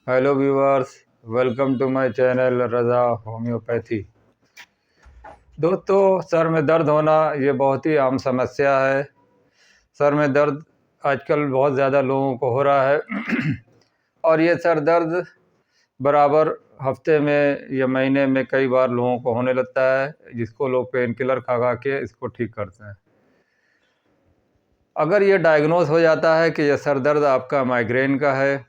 Hello viewers, welcome to my channel Raza homeopathy. दोस्तों, सर में दर्द होना ये बहुत ही आम समस्या है। सर में दर्द आजकल बहुत ज़्यादा लोगों को हो रहा है और ये सर दर्द बराबर हफ्ते में या महीने में कई बार लोगों को होने लगता है, जिसको लोग पेन किलर खा खा के इसको ठीक करते हैं। अगर ये डायग्नोज हो जाता है कि यह सर दर्द आपका माइग्रेन का है,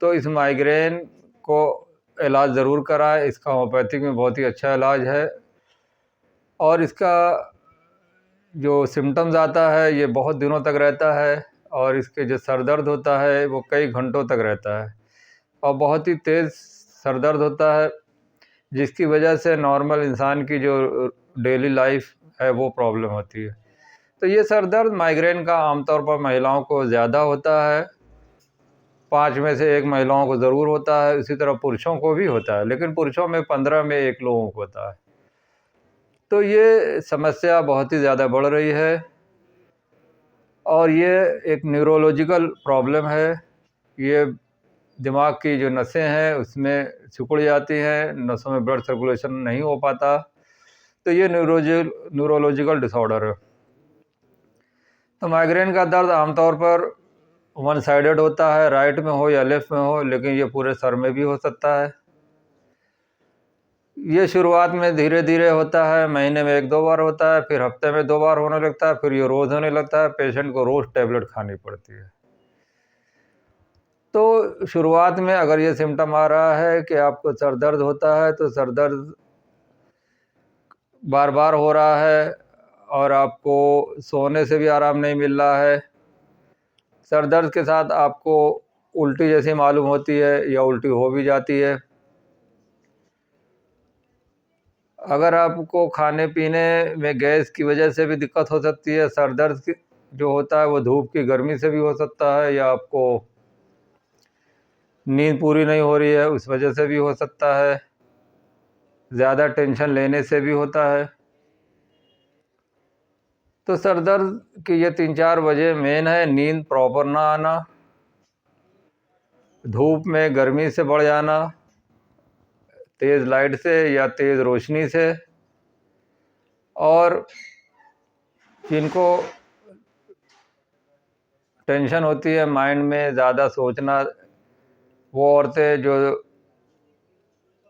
तो इस माइग्रेन को इलाज ज़रूर कराएं। इसका होम्योपैथिक में बहुत ही अच्छा इलाज है और इसका जो सिम्टम्स आता है ये बहुत दिनों तक रहता है और इसके जो सर दर्द होता है वो कई घंटों तक रहता है और बहुत ही तेज़ सर दर्द होता है, जिसकी वजह से नॉर्मल इंसान की जो डेली लाइफ है वो प्रॉब्लम होती है। तो ये सर दर्द माइग्रेन का आमतौर पर महिलाओं को ज़्यादा होता है, 5 में से 1 महिलाओं को ज़रूर होता है। इसी तरह पुरुषों को भी होता है, लेकिन पुरुषों में 15 में 1 लोगों को होता है। तो ये समस्या बहुत ही ज़्यादा बढ़ रही है और ये एक न्यूरोलॉजिकल प्रॉब्लम है। ये दिमाग की जो नसें हैं उसमें सिकुड़ जाती हैं, नसों में ब्लड सर्कुलेशन नहीं हो पाता, तो ये न्यूरोलॉजिकल डिसऑर्डर है। तो माइग्रेन का दर्द आमतौर पर वन साइडेड होता है, राइट में हो या लेफ्ट में हो, लेकिन ये पूरे सर में भी हो सकता है। ये शुरुआत में धीरे धीरे होता है, महीने में 1-2 बार होता है, फिर हफ्ते में 2 बार होने लगता है, फिर ये रोज़ होने लगता है। पेशेंट को रोज़ टैबलेट खानी पड़ती है। तो शुरुआत में अगर ये सिम्टम आ रहा है कि आपको सर दर्द होता है, तो सर दर्द बार बार हो रहा है और आपको सोने से भी आराम नहीं मिल रहा है। सर दर्द के साथ आपको उल्टी जैसी मालूम होती है या उल्टी हो भी जाती है। अगर आपको खाने पीने में गैस की वजह से भी दिक्कत हो सकती है। सर दर्द जो होता है वो धूप की गर्मी से भी हो सकता है, या आपको नींद पूरी नहीं हो रही है उस वजह से भी हो सकता है, ज़्यादा टेंशन लेने से भी होता है। तो सर दर्द की ये 3-4 वजह मेन है। नींद प्रॉपर ना आना, धूप में गर्मी से बढ़ जाना, तेज़ लाइट से या तेज़ रोशनी से, और जिनको टेंशन होती है माइंड में ज़्यादा सोचना, वो औरतें जो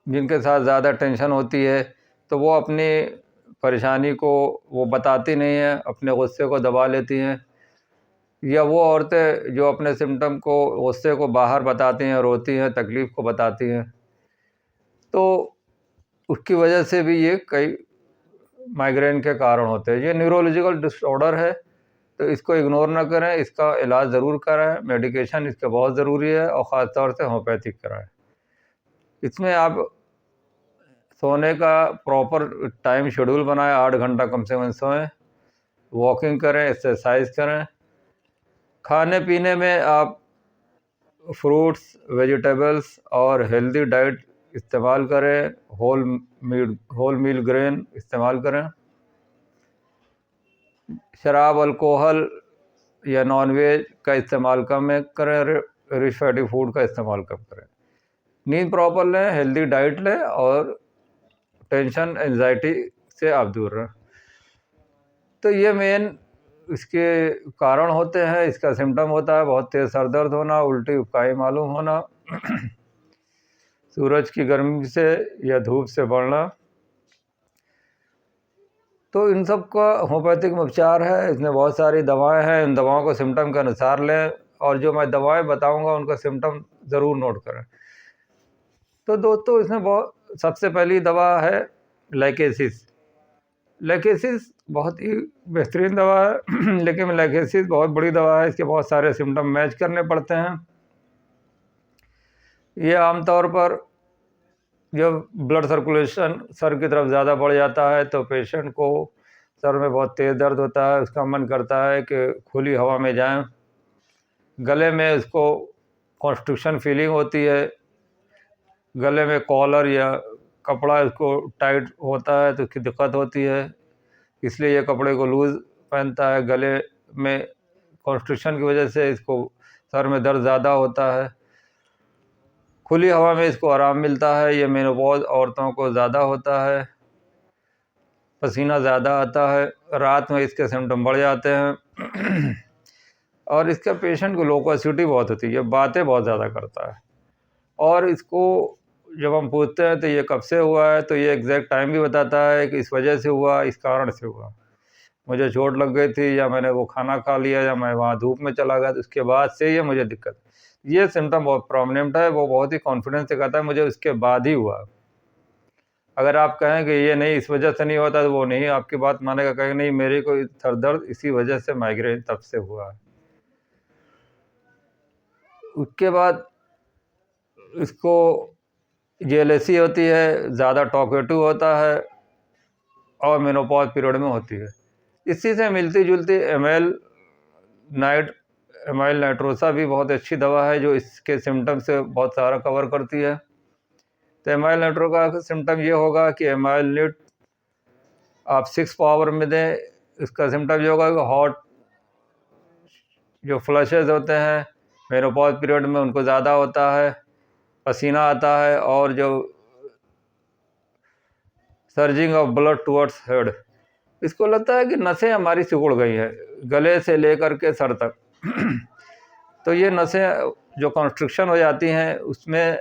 जिनके साथ ज़्यादा टेंशन होती है, तो वो अपनी परेशानी को वो बताती नहीं हैं, अपने गुस्से को दबा लेती हैं। या वो औरतें जो अपने सिम्टम को, गुस्से को बाहर बताती हैं, रोती हैं, तकलीफ़ को बताती हैं, तो उसकी वजह से भी ये कई माइग्रेन के कारण होते हैं। ये न्यूरोलॉजिकल डिसऑर्डर है, तो इसको इग्नोर ना करें, इसका इलाज ज़रूर कराएं। मेडिकेशन इसका बहुत ज़रूरी है और ख़ास तौर से होम्योपैथिक कराएं। इसमें आप सोने का प्रॉपर टाइम शेड्यूल बनाएं, 8 घंटा कम से कम सोएं, वॉकिंग करें, एक्सरसाइज करें। खाने पीने में आप फ्रूट्स, वेजिटेबल्स और हेल्दी डाइट इस्तेमाल करें, होल मील ग्रेन इस्तेमाल करें। शराब, अल्कोहल या नॉनवेज का इस्तेमाल कम करें, रिच फैटी फूड का इस्तेमाल कम करें। नींद प्रॉपर लें, हेल्दी डाइट लें और टेंशन, एंजाइटी से आप दूर रहें। तो ये मेन इसके कारण होते हैं। इसका सिम्टम होता है बहुत तेज़ सर दर्द होना, उल्टी उबकाई मालूम होना, सूरज की गर्मी से या धूप से बढ़ना। तो इन सब का होम्योपैथिक में उपचार है। इसमें बहुत सारी दवाएं हैं, इन दवाओं को सिम्टम के अनुसार लें और जो मैं दवाएं बताऊंगा उनका सिम्टम ज़रूर नोट करें। तो दोस्तों, इसमें बहुत सबसे पहली दवा है लाइकेसिस। लाइकेसिस बहुत ही बेहतरीन दवा है लेकिन लाइकेसिस बहुत बड़ी दवा है, इसके बहुत सारे सिम्टम मैच करने पड़ते हैं। ये आमतौर पर जब ब्लड सर्कुलेशन सर की तरफ ज़्यादा बढ़ जाता है तो पेशेंट को सर में बहुत तेज़ दर्द होता है, उसका मन करता है कि खुली हवा में जाएं। गले में उसको कॉन्स्ट्रिक्शन फीलिंग होती है, गले में कॉलर या कपड़ा इसको टाइट होता है तो उसकी दिक्कत होती है, इसलिए ये कपड़े को लूज़ पहनता है। गले में कॉन्स्ट्रिक्शन की वजह से इसको सर में दर्द ज़्यादा होता है। खुली हवा में इसको आराम मिलता है। ये मेनोपॉज औरतों को ज़्यादा होता है, पसीना ज़्यादा आता है, रात में इसके सिम्टम बढ़ जाते हैं और इसका पेशेंट को लोकोसिटी बहुत होती है, बातें बहुत ज़्यादा करता है। और इसको जब हम पूछते हैं तो ये कब से हुआ है, तो ये एग्जैक्ट टाइम भी बताता है कि इस वजह से हुआ, इस कारण से हुआ, मुझे चोट लग गई थी, या मैंने वो खाना खा लिया, या मैं वहाँ धूप में चला गया, तो उसके बाद से ये मुझे दिक्कत। ये सिम्टम बहुत प्रोमिनेंट है, वो बहुत ही कॉन्फिडेंस से कहता है मुझे उसके बाद ही हुआ। अगर आप कहें कि ये नहीं इस वजह से नहीं होता, तो वो नहीं आपकी बात मानेगा, कहेगा नहीं मेरे को सर दर्द इसी वजह से माइग्रेन तब से हुआ है। उसके बाद इसको जेलेसी होती है, ज़्यादा टॉकेटिव होता है और मेनोपॉज पीरियड में होती है। इसी से मिलती जुलती एमाइल नाइट्रोसा भी बहुत अच्छी दवा है, जो इसके सिम्टम से बहुत सारा कवर करती है। तो एमाइल नाइट्रो का सिम्टम ये होगा कि एमाइल न्यूट आप 6 पावर में दें। इसका सिम्टम ये होगा कि हॉट जो फ्लशेज होते हैं मेनोपॉज पीरियड में उनको ज़्यादा होता है, पसीना आता है, और जो surging of blood towards head, इसको लगता है कि नसें हमारी सिकुड़ गई हैं गले से लेकर के सर तक तो ये नसें जो कंस्ट्रिक्शन हो जाती हैं उसमें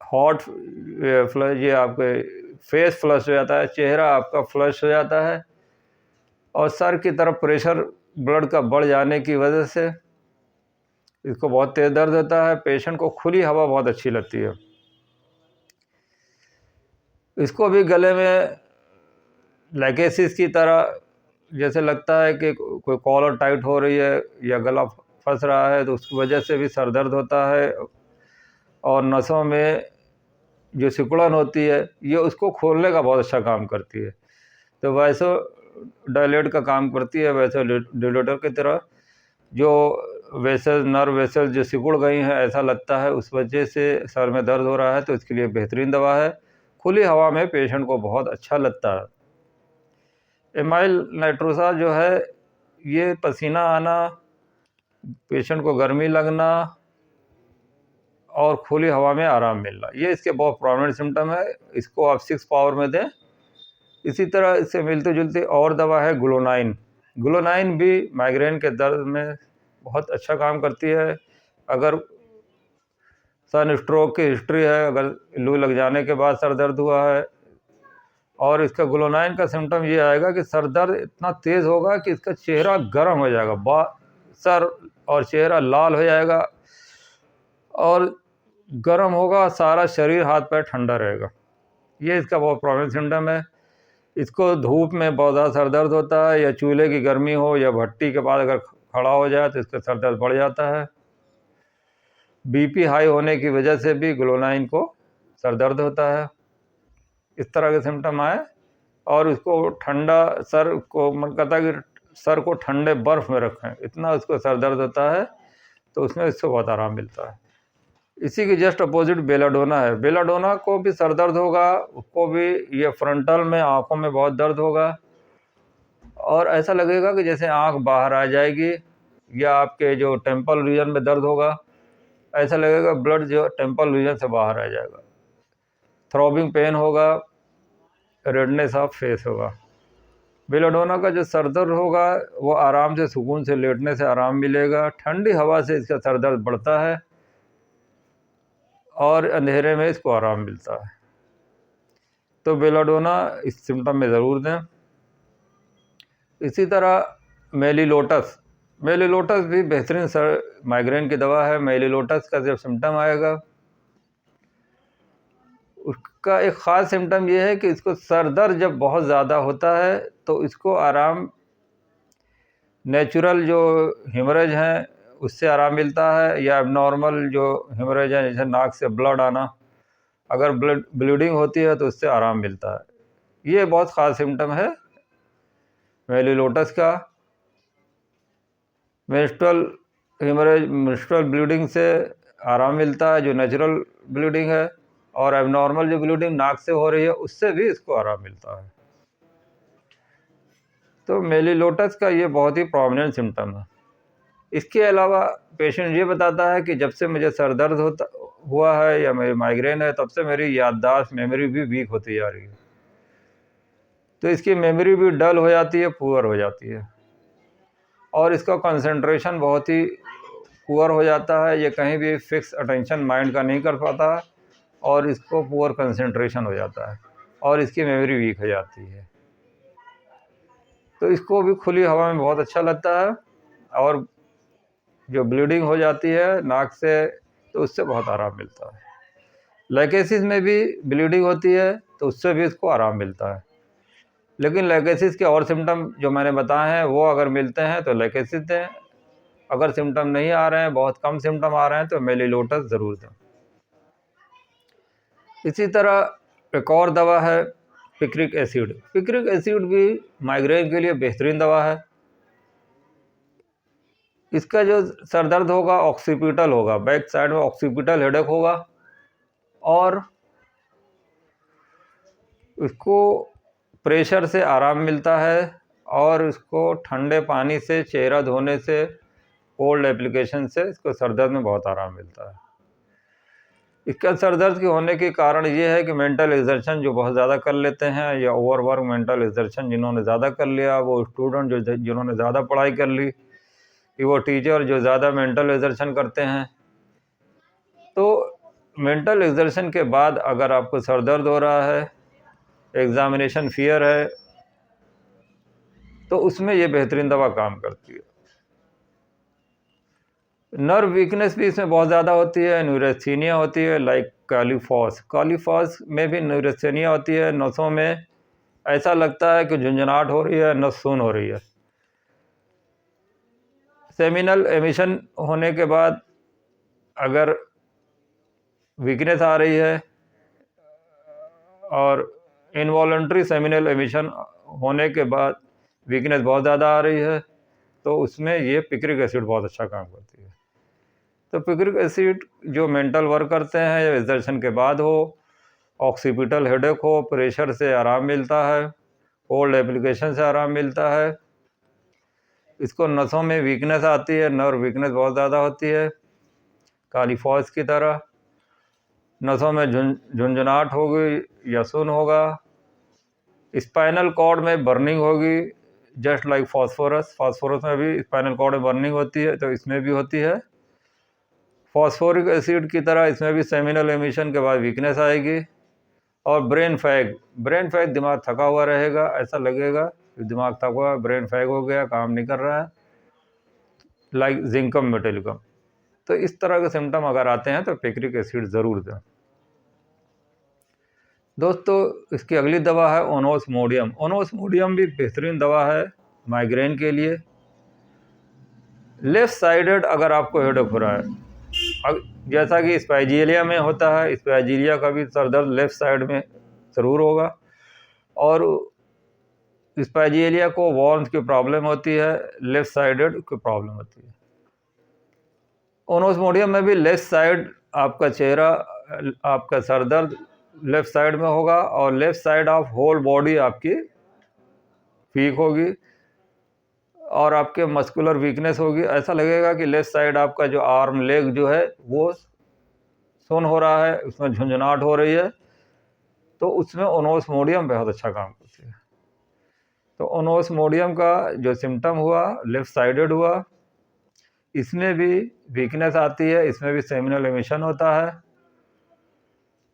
हॉट फ्लश, ये आपके फेस फ्लश हो जाता है, चेहरा आपका फ्लश हो जाता है, और सर की तरफ प्रेशर ब्लड का बढ़ जाने की वजह से इसको बहुत तेज़ दर्द होता है। पेशेंट को खुली हवा बहुत अच्छी लगती है। इसको भी गले में लैकेसिस की तरह जैसे लगता है कि कोई कॉलर टाइट हो रही है या गला फंस रहा है, तो उसकी वजह से भी सर दर्द होता है। और नसों में जो सिकुड़न होती है ये उसको खोलने का बहुत अच्छा काम करती है। तो वैसो डायलेट का काम करती है, वैसो डिलेटर की तरह जो वेसल नर्व वेसल जो सिकुड़ गई हैं, ऐसा लगता है उस वजह से सर में दर्द हो रहा है, तो इसके लिए बेहतरीन दवा है। खुली हवा में पेशेंट को बहुत अच्छा लगता है। एमाइल नाइट्रोसा जो है ये पसीना आना, पेशेंट को गर्मी लगना और खुली हवा में आराम मिलना, ये इसके बहुत प्रोमिनेंट सिम्टम है। इसको आप 6 पावर में दें। इसी तरह इससे मिलती जुलती और दवा है ग्लोनाइन। ग्लोनाइन भी माइग्रेन के दर्द में बहुत अच्छा काम करती है। अगर सन स्ट्रोक की हिस्ट्री है, अगर लू लग जाने के बाद सर दर्द हुआ है, और इसका ग्लोनाइन का सिम्टम ये आएगा कि सर दर्द इतना तेज़ होगा कि इसका चेहरा गर्म हो जाएगा, सर और चेहरा लाल हो जाएगा और गर्म होगा, सारा शरीर हाथ पैर ठंडा रहेगा। ये इसका बहुत प्रॉमिनेंट सिम्टम है। इसको धूप में बहुत ज़्यादा सर दर्द होता है, या चूल्हे की गर्मी हो, या भट्टी के पास अगर खड़ा हो जाए तो इसका सर दर्द बढ़ जाता है। बीपी हाई होने की वजह से भी ग्लोनाइन को सर दर्द होता है। इस तरह के सिम्टम आए और उसको ठंडा सर को मन करता है कि सर को ठंडे बर्फ़ में रखें, इतना उसको सर दर्द होता है, तो उसमें इससे बहुत आराम मिलता है। इसी के जस्ट अपोजिट बेलाडोना है। बेलाडोना को भी सर दर्द होगा, उसको भी ये फ्रंटल में आँखों में बहुत दर्द होगा और ऐसा लगेगा कि जैसे आँख बाहर आ जाएगी, या आपके जो टेम्पल रीजन में दर्द होगा, ऐसा लगेगा ब्लड जो टेम्पल रीजन से बाहर आ जाएगा। थ्रॉबिंग पेन होगा, रेडनेस ऑफ फेस होगा। बेलाडोना का जो सर दर्द होगा वो आराम से सुकून से लेटने से आराम मिलेगा। ठंडी हवा से इसका सर दर्द बढ़ता है और अंधेरे में इसको आराम मिलता है। तो बेलाडोना इस सिम्टम में ज़रूर दें। इसी तरह मेलिलोटस भी बेहतरीन सर माइग्रेन की दवा है। मेलिलोटस का जब सिम्टम आएगा, उसका एक ख़ास सिम्टम ये है कि इसको सर दर्द जब बहुत ज़्यादा होता है तो इसको आराम नेचुरल जो हेमरेज हैं उससे आराम मिलता है, या एबनॉर्मल जो हेमरेज है जैसे नाक से ब्लड आना, अगर ब्लीडिंग होती है तो उससे आराम मिलता है। ये बहुत ख़ास सिम्टम है मेलिलोटस का। मेंस्ट्रुअल हेमरेज, मेंस्ट्रुअल ब्लीडिंग से आराम मिलता है जो नेचुरल ब्लीडिंग है, और एबनॉर्मल जो ब्लीडिंग नाक से हो रही है उससे भी इसको आराम मिलता है। तो मेलिलोटस का ये बहुत ही प्रोमिनेंट सिम्टम है। इसके अलावा पेशेंट ये बताता है कि जब से मुझे सर दर्द हुआ है या मेरी माइग्रेन है, तब से मेरी याददाश्त, मेमोरी भी वीक होती जा रही है। तो इसकी मेमोरी भी डल हो जाती है, पुअर हो जाती है, और इसका कंसंट्रेशन बहुत ही पुअर हो जाता है। ये कहीं भी फिक्स अटेंशन माइंड का नहीं कर पाता, और इसको पुअर कंसंट्रेशन हो जाता है, और इसकी मेमोरी वीक हो जाती है। तो इसको भी खुली हवा में बहुत अच्छा लगता है, और जो ब्लीडिंग हो जाती है नाक से, तो उससे बहुत आराम मिलता है। लाइकेसिस में भी ब्लीडिंग होती है, तो उससे भी इसको आराम मिलता है। लेकिन लाइकेसिस के और सिम्टम जो मैंने बताए हैं, वो अगर मिलते हैं तो लाइकेसिस दें। अगर सिम्टम नहीं आ रहे हैं, बहुत कम सिम्टम आ रहे हैं, तो मेलिलोटस ज़रूर दें। इसी तरह एक और दवा है पिक्रिक एसिड। पिक्रिक एसिड भी माइग्रेन के लिए बेहतरीन दवा है। इसका जो सर दर्द होगा ऑक्सीपिटल होगा, बैक साइड में ऑक्सीपिटल हेडेक होगा, और इसको प्रेशर से आराम मिलता है, और इसको ठंडे पानी से चेहरा धोने से, कोल्ड एप्लीकेशन से इसको सर दर्द में बहुत आराम मिलता है। इसका सर दर्द के होने के कारण ये है कि मेंटल एक्सर्शन जो बहुत ज़्यादा कर लेते हैं, या ओवरवर्क मेंटल एक्सर्शन जिन्होंने ज़्यादा कर लिया, वो स्टूडेंट जिन्होंने ज़्यादा पढ़ाई कर ली, कि वो टीचर जो ज़्यादा मेंटल एक्सर्शन करते हैं। तो मेंटल एक्सर्शन के बाद अगर आपको सर दर्द हो रहा है, एग्ज़ामिनेशन फियर है, तो उसमें ये बेहतरीन दवा काम करती है। नर्व वीकनेस भी इसमें बहुत ज़्यादा होती है, न्यूरेस्थीनिया होती है, लाइक कॉलीफॉस में भी न्यूरेस्थीनिया होती है। नसों में ऐसा लगता है कि झुंझुनाहट हो रही है, नस सून हो रही है। सेमिनल एमिशन होने के बाद अगर वीकनेस आ रही है, और इनवॉलंटरी सेमिनल एमिशन होने के बाद वीकनेस बहुत ज़्यादा आ रही है, तो उसमें ये पिक्रिक एसिड बहुत अच्छा काम करती है। तो पिक्रिक एसिड जो मेंटल वर्क करते हैं, या एक्सर्शन के बाद हो, ऑक्सीपिटल हेडेक हो, प्रेशर से आराम मिलता है, कोल्ड एप्लीकेशन से आराम मिलता है, इसको नसों में वीकनेस आती है, नर्व वीकनेस बहुत ज़्यादा होती है कॉलीफॉस की तरह, नसों में झुंझुनाहट होगी या सुन होगा, स्पाइनल कॉर्ड में बर्निंग होगी, जस्ट लाइक फास्फोरस में भी स्पाइनल कॉर्ड में बर्निंग होती है, तो इसमें भी होती है। फॉस्फोरिक एसिड की तरह इसमें भी सेमिनल एमिशन के बाद वीकनेस आएगी। और ब्रेन फैग दिमाग थका हुआ रहेगा, ऐसा लगेगा कि दिमाग थका हुआ, ब्रेन फैग हो गया, काम नहीं कर रहा है, लाइक जिंकम मेटेलिकम। तो इस तरह के सिम्टम अगर आते हैं तो पिक्रिक एसिड ज़रूर दें। दोस्तों, इसकी अगली दवा है ओनोस्मोडियम। ओनोस्मोडियम भी बेहतरीन दवा है माइग्रेन के लिए। लेफ़्ट साइडेड अगर आपको हेडेक हो रहा है, जैसा कि स्पाइजीलिया में होता है, स्पाइजीलिया का भी सर दर्द लेफ़्ट साइड में ज़रूर होगा, और स्पाइजीलिया को वॉर्म्स की प्रॉब्लम होती है, लेफ़्ट साइडेड की प्रॉब्लम होती है। ओनोस्मोडियम में भी लेफ़्ट साइड आपका चेहरा, आपका सर दर्द लेफ़्ट साइड में होगा, और left side of whole body आपकी वीक होगी, और आपके मस्कुलर वीकनेस होगी। ऐसा लगेगा कि लेफ़्ट साइड आपका जो आर्म लेग जो है वो सुन हो रहा है, उसमें झुंझुनाहट हो रही है, तो उसमें ओनोस्मोडियम बहुत अच्छा काम करती है। तो ओनोस्मोडियम का जो सिम्टम हुआ लेफ़्ट साइडेड हुआ, इसमें भी वीकनेस आती है, इसमें भी सेमिनल एमिशन होता है,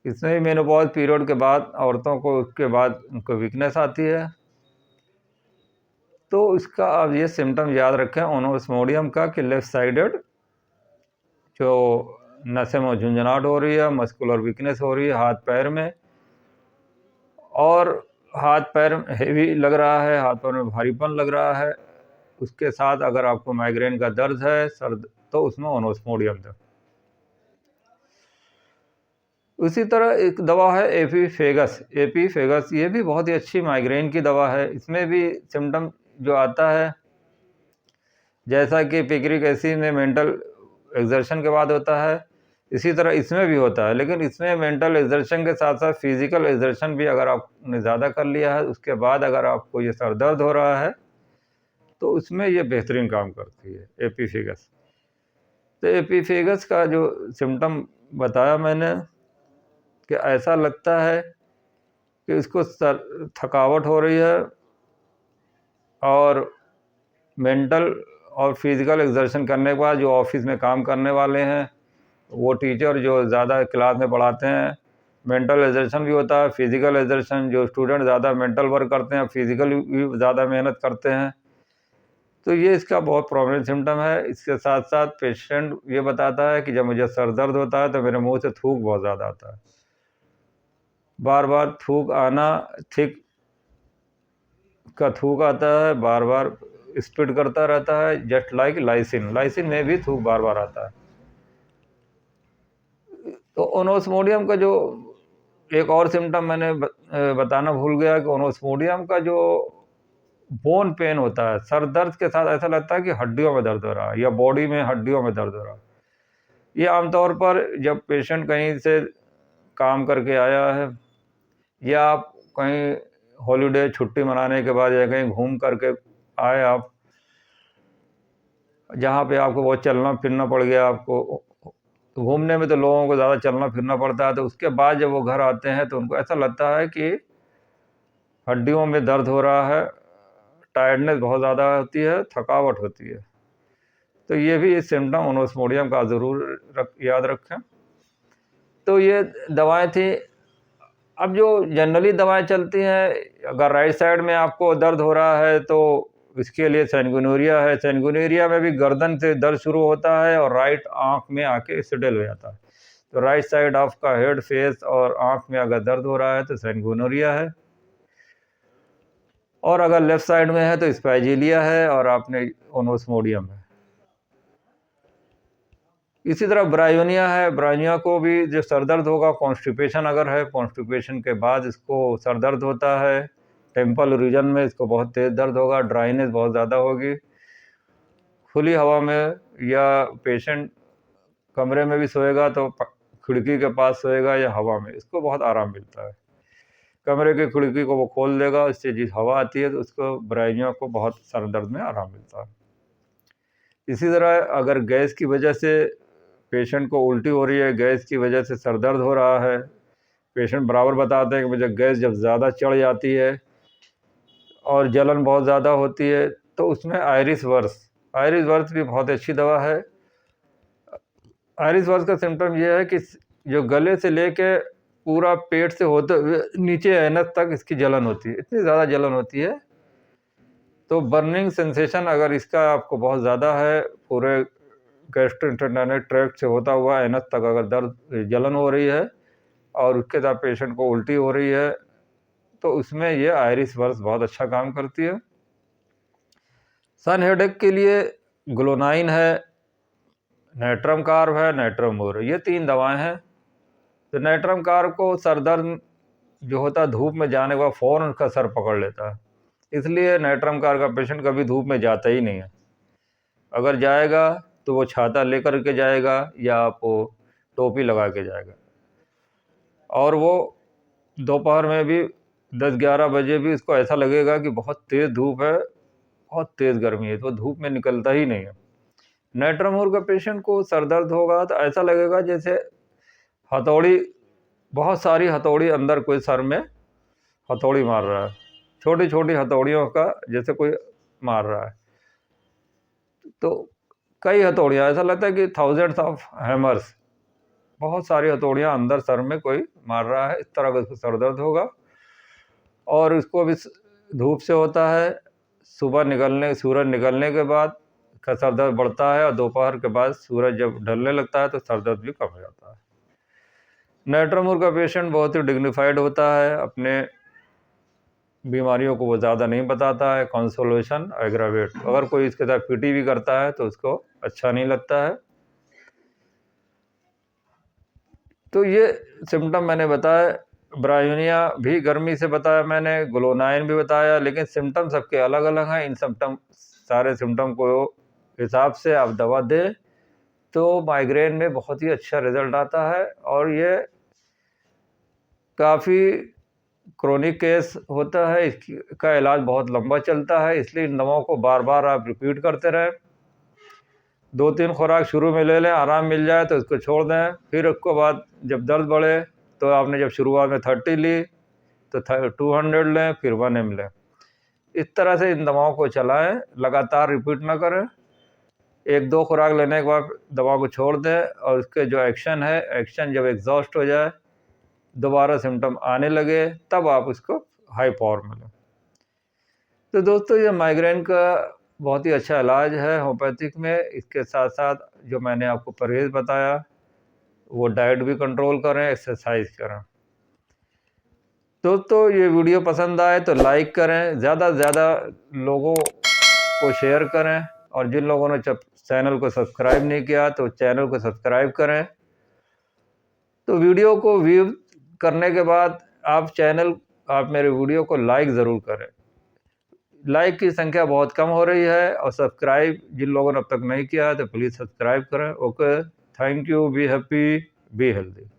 इसमें भी मेनोपॉज पीरियड के बाद औरतों को, उसके बाद उनको वीकनेस आती है। तो इसका आप ये सिम्टम याद रखें ओनोस्मोडियम का, कि लेफ़्ट साइडेड जो नसें में झुंझुनाहट हो रही है, मस्कुलर वीकनेस हो रही है हाथ पैर में, और हाथ पैर हेवी लग रहा है, हाथ पैर में भारीपन लग रहा है, उसके साथ अगर आपको माइग्रेन का दर्द है, तो उसमें ओनोस्मोडियम दो। उसी तरह एक दवा है एपीफेगस, ये भी बहुत ही अच्छी माइग्रेन की दवा है। इसमें भी सिम्टम जो आता है, जैसा कि पिक्रिक एसिड में मेंटल एक्सर्शन के बाद होता है, इसी तरह इसमें भी होता है, लेकिन इसमें मेंटल एक्सर्शन के साथ साथ फिजिकल एक्सर्शन भी अगर आपने ज़्यादा कर लिया है, उसके बाद अगर आपको ये सर दर्द हो रहा है, तो उसमें ये बेहतरीन काम करती है एपीफेगस। तो एपीफेगस का जो सिम्टम बताया मैंने कि ऐसा लगता है कि इसको थकावट हो रही है और मेंटल और फिज़िकल एक्सर्शन करने के बाद जो ऑफिस में काम करने वाले हैं, वो टीचर जो ज़्यादा क्लास में पढ़ाते हैं, मेंटल एक्सर्शन भी होता है, फिज़िकल एक्सर्शन, जो स्टूडेंट ज़्यादा मेंटल वर्क करते हैं, फिज़िकल भी ज़्यादा मेहनत करते हैं। तो ये इसका बहुत प्रोमिनेंट सिम्टम है। इसके साथ साथ पेशेंट ये बताता है कि जब मुझे सर दर्द होता है तो मेरे मुंह से थूक बहुत ज़्यादा आता है, बार बार थूक आना, थिक का थूक आता है, बार बार स्पिट करता रहता है, जस्ट लाइक लाइसिन में भी थूक बार बार आता है। तो ओनोस्मोडियम का जो एक और सिम्टम मैंने बताना भूल गया कि ओनोस्मोडियम का जो बोन पेन होता है, सर दर्द के साथ ऐसा लगता है कि हड्डियों में दर्द हो रहा है या बॉडी में हड्डियों में दर्द हो रहा है। ये आमतौर पर जब पेशेंट कहीं से काम करके आया है या आप कहीं हॉलीडे छुट्टी मनाने के बाद या कहीं घूम करके आए आप, जहाँ पे आपको बहुत चलना फिरना पड़ गया, आपको तो घूमने में तो लोगों को ज़्यादा चलना फिरना पड़ता है, तो उसके बाद जब वो घर आते हैं तो उनको ऐसा लगता है कि हड्डियों में दर्द हो रहा है, टायर्डनेस बहुत ज़्यादा होती है, थकावट होती है। तो ये भी इस सिम्टम ओनोस्मोडियम का ज़रूर याद रखें। तो ये दवाएं थी। अब जो जनरली दवाएं चलती हैं, अगर राइट साइड में आपको दर्द हो रहा है तो इसके लिए सैनगुनोरिया है। सैनगुनोरिया में भी गर्दन से दर्द शुरू होता है और राइट आंख में आके सेटल हो जाता है। तो राइट साइड ऑफ का हेड, फेस और आंख में अगर दर्द हो रहा है तो सैनगुनोरिया है, और अगर लेफ्ट साइड में है तो स्पाइजीलिया है और आपने ओनोस्मोडियम है। इसी तरह ब्रायोनिया है। ब्रायोनिया को भी जो सर दर्द होगा, कॉन्स्टिपेशन अगर है, कॉन्स्टिपेशन के बाद इसको सर दर्द होता है, टेम्पल रीजन में इसको बहुत तेज़ दर्द होगा, ड्राइनेस बहुत ज़्यादा होगी। खुली हवा में या पेशेंट कमरे में भी सोएगा तो खिड़की के पास सोएगा या हवा में, इसको बहुत आराम मिलता है। कमरे की खिड़की को वो खोल देगा, उससे जिस हवा आती है तो उसको ब्रायोनिया को बहुत सर दर्द में आराम मिलता है। इसी तरह अगर गैस की वजह से पेशेंट को उल्टी हो रही है, गैस की वजह से सर दर्द हो रहा है, पेशेंट बराबर बताते हैं कि मुझे गैस जब ज़्यादा चढ़ जाती है और जलन बहुत ज़्यादा होती है, तो उसमें आयरिस वर्स भी बहुत अच्छी दवा है। आयरिस वर्स का सिम्टम ये है कि जो गले से लेके पूरा पेट से होते हुए नीचे एनस तक इसकी जलन होती है, इतनी ज़्यादा जलन होती है। तो बर्निंग सेंसेशन अगर इसका आपको बहुत ज़्यादा है, पूरे गैस्ट्रोइंटेस्टाइनल ट्रैक्ट से होता हुआ एनस तक अगर दर्द जलन हो रही है और उसके साथ पेशेंट को उल्टी हो रही है, तो उसमें ये आयरिस वर्स बहुत अच्छा काम करती है। सन हेडेक के लिए ग्लोनाइन है, नाइट्रम कार्ब है, नाइट्रम मोर, ये 3 दवाएं हैं। तो नाइट्रम कार्ब को सर दर्द जो होता है धूप में जाने के बाद फ़ौरन उसका सर पकड़ लेता है, इसलिए नाइट्रम कार्ब का पेशेंट कभी धूप में जाता ही नहीं है। अगर जाएगा तो वो छाता लेकर के जाएगा या वो टोपी लगा के जाएगा, और वो दोपहर में भी 10-11 बजे भी इसको ऐसा लगेगा कि बहुत तेज़ धूप है, बहुत तेज़ गर्मी है, तो धूप में निकलता ही नहीं है। नाइट्रमोर का पेशेंट को सर दर्द होगा तो ऐसा लगेगा जैसे हथौड़ी, बहुत सारी हथौड़ी अंदर कोई सर में हथौड़ी मार रहा है, छोटी छोटी हथौड़ियों का जैसे कोई मार रहा है। तो कई हथौड़ियाँ, ऐसा लगता है कि थाउजेंड्स ऑफ हैमर्स, बहुत सारी हथौड़ियाँ अंदर सर में कोई मार रहा है, इस तरह का उसको सर दर्द होगा। और इसको भी धूप से होता है, सूरज निकलने के बाद का सर दर्द बढ़ता है और दोपहर के बाद सूरज जब ढलने लगता है तो सर दर्द भी कम हो जाता है। नाइट्रमोर का पेशेंट बहुत ही डिग्निफाइड होता है, अपने बीमारियों को वो ज़्यादा नहीं बताता है, कंसोलेशन एग्रावेट, अगर कोई इसके साथ पीटी भी करता है तो उसको अच्छा नहीं लगता है। तो ये सिम्टम मैंने बताया, ब्रायोनिया भी गर्मी से बताया मैंने, ग्लोनाइन भी बताया, लेकिन सिम्टम सबके अलग अलग हैं। इन सारे सिम्टम को हिसाब से आप दवा दें तो माइग्रेन में बहुत ही अच्छा रिजल्ट आता है, और ये काफ़ी क्रोनिक केस होता है, इसका इलाज बहुत लंबा चलता है, इसलिए इन दवाओं को बार बार आप रिपीट करते रहें। 2-3 खुराक शुरू में ले लें, आराम मिल जाए तो इसको छोड़ दें। फिर उसके बाद जब दर्द बढ़े तो आपने जब शुरुआत में 30 ली तो 200 लें, फिर 1 ml लें। इस तरह से इन दवाओं को चलाएं, लगातार रिपीट ना करें। 1-2 खुराक लेने के बाद दवा को छोड़ दें और उसके जो एक्शन जब एग्जॉस्ट हो जाए, दोबारा सिम्टम आने लगे, तब आप उसको हाई पावर में लें। तो दोस्तों, ये माइग्रेन का बहुत ही अच्छा इलाज है होम्योपैथिक में। इसके साथ साथ जो मैंने आपको परहेज़ बताया, वो डाइट भी कंट्रोल करें, एक्सरसाइज करें। दोस्तों, ये वीडियो पसंद आए तो लाइक करें, ज़्यादा से ज़्यादा लोगों को शेयर करें, और जिन लोगों ने चैनल को सब्सक्राइब नहीं किया तो चैनल को सब्सक्राइब करें। तो वीडियो को व्यू करने के बाद आप मेरे वीडियो को लाइक ज़रूर करें। लाइक की संख्या बहुत कम हो रही है, और सब्सक्राइब जिन लोगों ने अब तक नहीं किया है तो प्लीज़ सब्सक्राइब करें। Okay, thank you, be happy, be healthy.